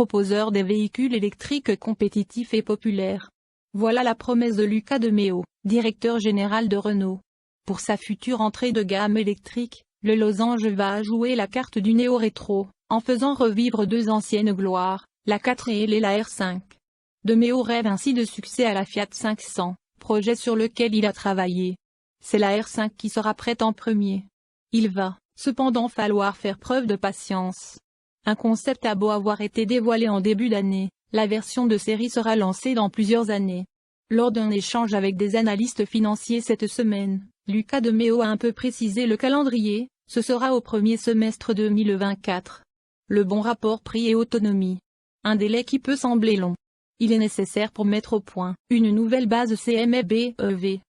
proposeur des véhicules électriques compétitifs et populaires. Voilà la promesse de Luca de Meo, directeur général de Renault. Pour sa future entrée de gamme électrique, le losange va jouer la carte du néo-rétro, en faisant revivre deux anciennes gloires, la 4L et la R5. De Meo rêve ainsi de succès à la Fiat 500, projet sur lequel il a travaillé. C'est la R5 qui sera prête en premier. Il va, cependant, falloir faire preuve de patience. Un concept a beau avoir été dévoilé en début d'année, la version de série sera lancée dans plusieurs années. Lors d'un échange avec des analystes financiers cette semaine, Luca de Meo a un peu précisé le calendrier, ce sera au premier semestre 2024. Le bon rapport prix et autonomie. Un délai qui peut sembler long. Il est nécessaire pour mettre au point une nouvelle base CMF-BEV.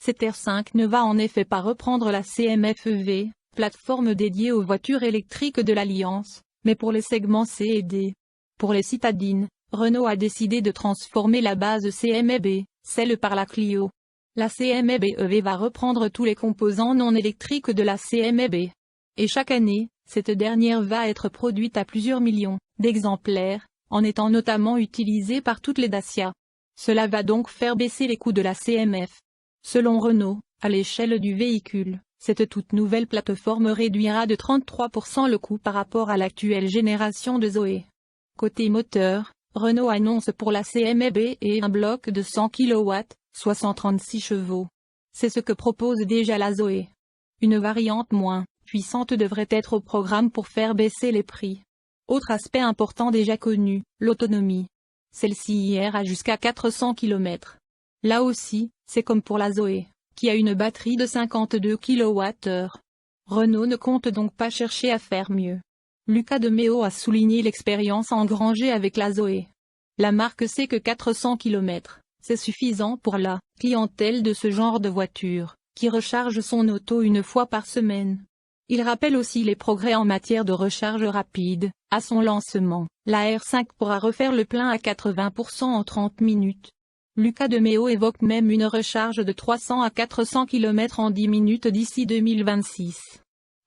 Cette R5 ne va en effet pas reprendre la CMF-EV, plateforme dédiée aux voitures électriques de l'Alliance, mais pour les segments C et D. Pour les citadines, Renault a décidé de transformer la base CMF-B, celle par la Clio. La CMF-BEV va reprendre tous les composants non électriques de la CMF-B. Et chaque année, cette dernière va être produite à plusieurs millions d'exemplaires, en étant notamment utilisée par toutes les Dacia. Cela va donc faire baisser les coûts de la CMF. Selon Renault, à l'échelle du véhicule, cette toute nouvelle plateforme réduira de 33% le coût par rapport à l'actuelle génération de Zoé. Côté moteur, Renault annonce pour la CMF-B et un bloc de 100 kW, soit 136 chevaux. C'est ce que propose déjà la Zoé. Une variante moins puissante devrait être au programme pour faire baisser les prix. Autre aspect important déjà connu, l'autonomie. Celle-ci ira jusqu'à 400 km. Là aussi, c'est comme pour la Zoé, qui a une batterie de 52 kWh. Renault ne compte donc pas chercher à faire mieux. Luca de Meo a souligné l'expérience engrangée avec la Zoé. La marque sait que 400 km, c'est suffisant pour la clientèle de ce genre de voiture, qui recharge son auto une fois par semaine. Il rappelle aussi les progrès en matière de recharge rapide. À son lancement, la R5 pourra refaire le plein à 80% en 30 minutes. Luca de Meo évoque même une recharge de 300 à 400 km en 10 minutes d'ici 2026.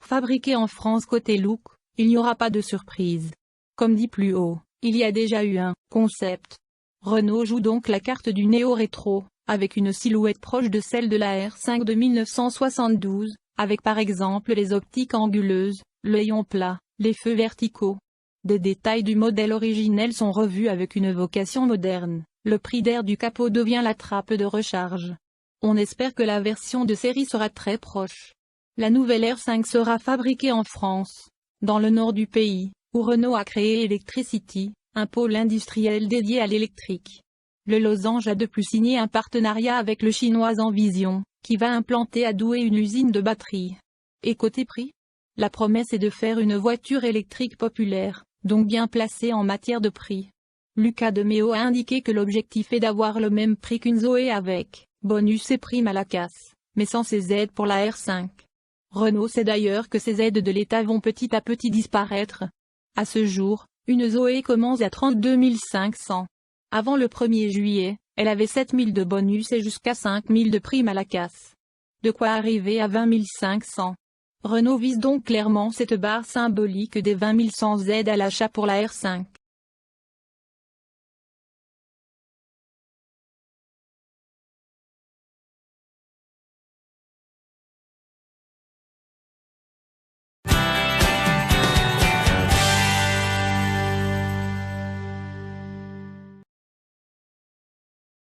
Fabriqué en France côté look, il n'y aura pas de surprise. Comme dit plus haut, il y a déjà eu un concept. Renault joue donc la carte du néo-rétro, avec une silhouette proche de celle de la R5 de 1972, avec par exemple les optiques anguleuses, l'œillon plat, les feux verticaux. Des détails du modèle originel sont revus avec une vocation moderne. Le prix d'air du capot devient la trappe de recharge. On espère que la version de série sera très proche. La nouvelle R5 sera fabriquée en France, dans le nord du pays, où Renault a créé Electricity, un pôle industriel dédié à l'électrique. Le losange a de plus signé un partenariat avec le chinois Envision, qui va implanter à Douai une usine de batteries. Et côté prix ? La promesse est de faire une voiture électrique populaire, donc bien placée en matière de prix. Luca de Meo a indiqué que l'objectif est d'avoir le même prix qu'une Zoé avec bonus et prime à la casse, mais sans ces aides pour la R5. Renault sait d'ailleurs que ces aides de l'État vont petit à petit disparaître. À ce jour, une Zoé commence à 32 500. Avant le 1er juillet, elle avait 7 000 de bonus et jusqu'à 5 000 de prime à la casse. De quoi arriver à 20 500. Renault vise donc clairement cette barre symbolique des 20 000 sans aide à l'achat pour la R5.